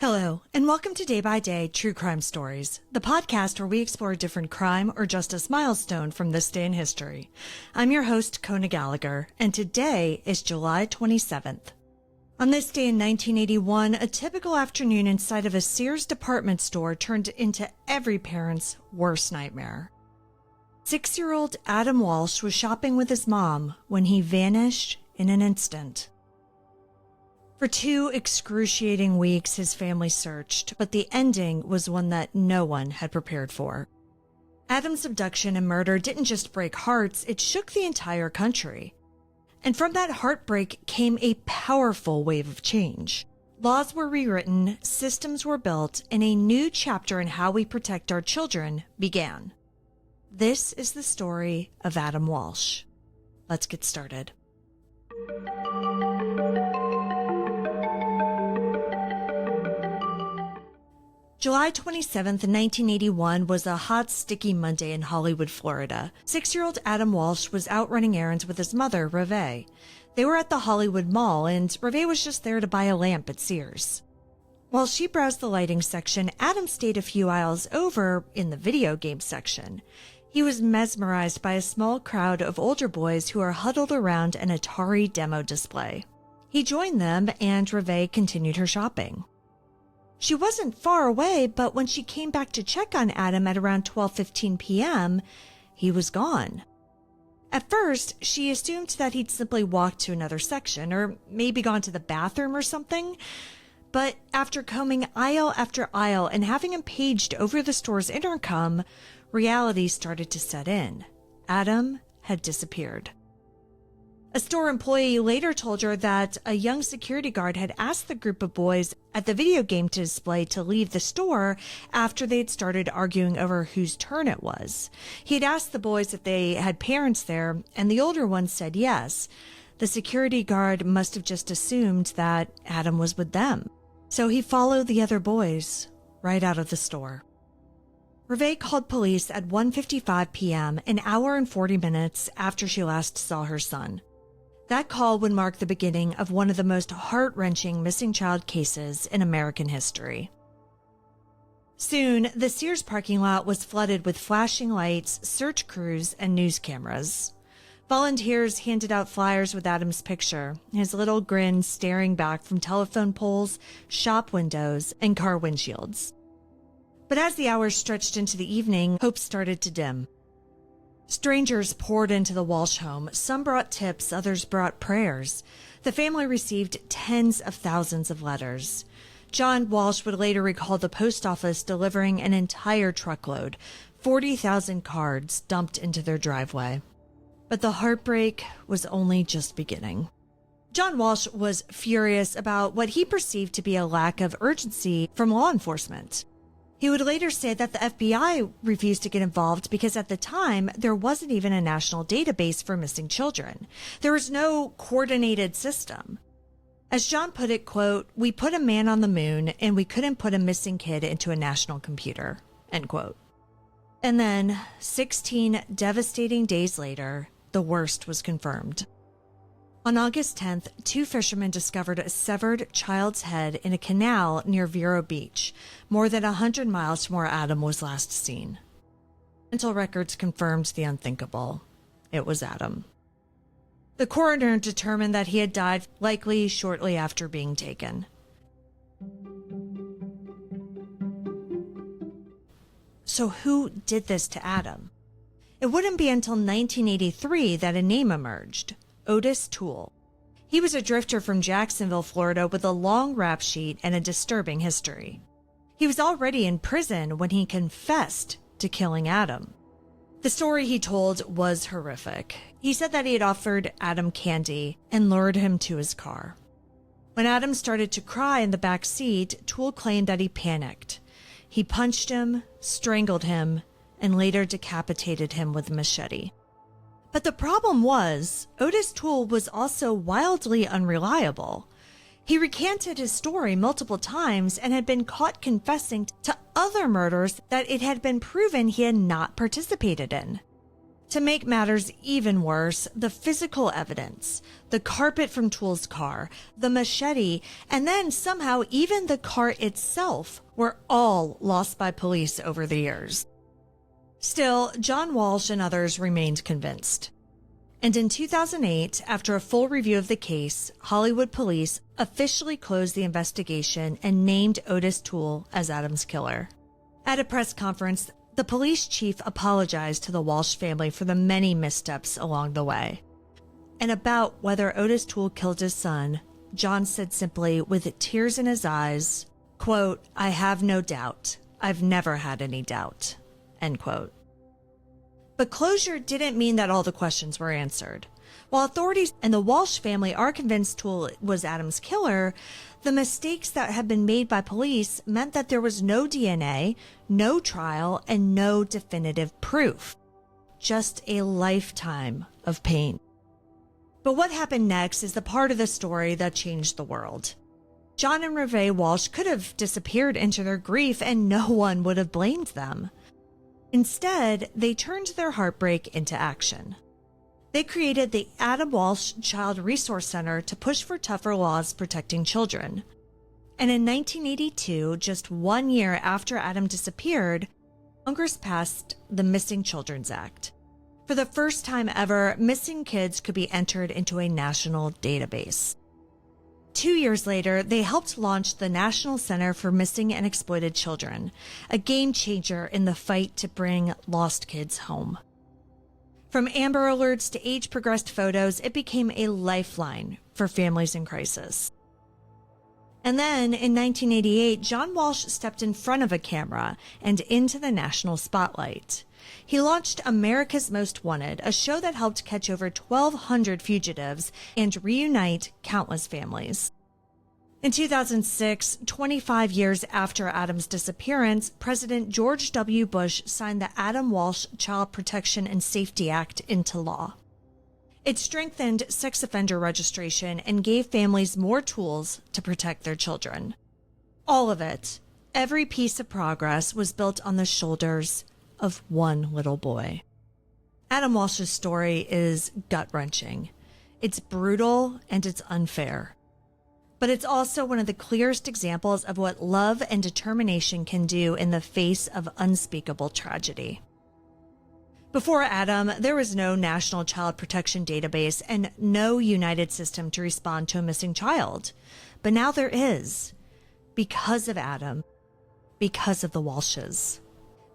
Hello, and welcome to Day by Day True Crime Stories, the podcast where we explore a different crime or justice milestone from this day in history. I'm your host, Kona Gallagher, and today is July 27th. On this day in 1981, a typical afternoon inside of a Sears department store turned into every parent's worst nightmare. 6-year-old Adam Walsh was shopping with his mom when he vanished in an instant. For 2 excruciating weeks, his family searched, but the ending was one that no one had prepared for. Adam's abduction and murder didn't just break hearts, it shook the entire country. And from that heartbreak came a powerful wave of change. Laws were rewritten, systems were built, and a new chapter in how we protect our children began. This is the story of Adam Walsh. Let's get started. July 27th, 1981 was a hot, sticky Monday in Hollywood, Florida. 6-year-old Adam Walsh was out running errands with his mother, Revé. They were at the Hollywood Mall, and Revé was just there to buy a lamp at Sears. While she browsed the lighting section, Adam stayed a few aisles over in the video game section. He was mesmerized by a small crowd of older boys who are huddled around an Atari demo display. He joined them, and Revé continued her shopping. She wasn't far away, but when she came back to check on Adam at around 12:15 p.m., he was gone. At first, she assumed that he'd simply walked to another section or maybe gone to the bathroom or something. But after combing aisle after aisle and having him paged over the store's intercom, reality started to set in. Adam had disappeared. A store employee later told her that a young security guard had asked the group of boys at the video game display to leave the store after they had started arguing over whose turn it was. He had asked the boys if they had parents there, and the older ones said yes. The security guard must have just assumed that Adam was with them. So he followed the other boys right out of the store. Revé called police at 1:55 p.m., an hour and 40 minutes after she last saw her son. That call would mark the beginning of one of the most heart-wrenching missing child cases in American history. Soon, the Sears parking lot was flooded with flashing lights, search crews, and news cameras. Volunteers handed out flyers with Adam's picture, his little grin staring back from telephone poles, shop windows, and car windshields. But as the hours stretched into the evening, hope started to dim. Strangers poured into the Walsh home. Some brought tips, others brought prayers. The family received tens of thousands of letters. John Walsh would later recall the post office delivering an entire truckload, 40,000 cards dumped into their driveway. But the heartbreak was only just beginning. John Walsh was furious about what he perceived to be a lack of urgency from law enforcement. He would later say that the FBI refused to get involved because at the time, there wasn't even a national database for missing children. There was no coordinated system. As John put it, quote, "We put a man on the moon and we couldn't put a missing kid into a national computer," end quote. And then 16 devastating days later, the worst was confirmed. On August 10th, 2 fishermen discovered a severed child's head in a canal near Vero Beach, more than 100 miles from where Adam was last seen. Dental records confirmed the unthinkable. It was Adam. The coroner determined that he had died likely shortly after being taken. So who did this to Adam? It wouldn't be until 1983 that a name emerged. Otis Toole. He was a drifter from Jacksonville, Florida, with a long rap sheet and a disturbing history. He was already in prison when he confessed to killing Adam. The story he told was horrific. He said that he had offered Adam candy and lured him to his car. When Adam started to cry in the back seat, Toole claimed that he panicked. He punched him, strangled him, and later decapitated him with a machete. But the problem was, Otis Toole was also wildly unreliable. He recanted his story multiple times and had been caught confessing to other murders that it had been proven he had not participated in. To make matters even worse, the physical evidence, the carpet from Toole's car, the machete, and then somehow even the car itself were all lost by police over the years. Still, John Walsh and others remained convinced. And in 2008, after a full review of the case, Hollywood police officially closed the investigation and named Otis Toole as Adam's killer. At a press conference, the police chief apologized to the Walsh family for the many missteps along the way. And about whether Otis Toole killed his son, John said simply, with tears in his eyes, quote, "I have no doubt. I've never had any doubt," end quote. But closure didn't mean that all the questions were answered. While authorities and the Walsh family are convinced Toole was Adam's killer, the mistakes that had been made by police meant that there was no DNA, no trial, and no definitive proof. Just a lifetime of pain. But what happened next is the part of the story that changed the world. John and Revé Walsh could have disappeared into their grief and no one would have blamed them. Instead, they turned their heartbreak into action. They created the Adam Walsh Child Resource Center to push for tougher laws protecting children. And in 1982, just 1 year after Adam disappeared, Congress passed the Missing Children's Act. For the first time ever, missing kids could be entered into a national database. 2 years later, they helped launch the National Center for Missing and Exploited Children, a game changer in the fight to bring lost kids home. From Amber Alerts to age-progressed photos, it became a lifeline for families in crisis. And then, in 1988, John Walsh stepped in front of a camera and into the national spotlight. He launched America's Most Wanted, a show that helped catch over 1,200 fugitives and reunite countless families. In 2006, 25 years after Adam's disappearance, President George W. Bush signed the Adam Walsh Child Protection and Safety Act into law. It strengthened sex offender registration and gave families more tools to protect their children. All of it, every piece of progress, was built on the shoulders of one little boy. Adam Walsh's story is gut-wrenching. It's brutal and it's unfair. But it's also one of the clearest examples of what love and determination can do in the face of unspeakable tragedy. Before Adam, there was no national child protection database and no united system to respond to a missing child. But now there is, because of Adam, because of the Walshes,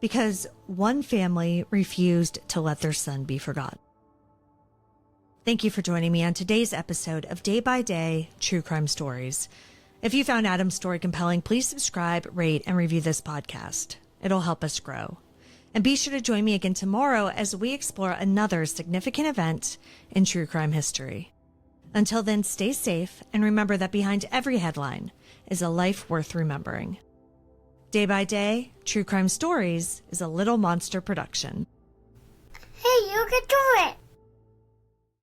because one family refused to let their son be forgotten. Thank you for joining me on today's episode of Day by Day True Crime Stories. If you found Adam's story compelling, please subscribe, rate, and review this podcast. It'll help us grow. And be sure to join me again tomorrow as we explore another significant event in true crime history. Until then, stay safe and remember that behind every headline is a life worth remembering. Day by Day True Crime Stories is a Little Monster production. Hey, you can do it!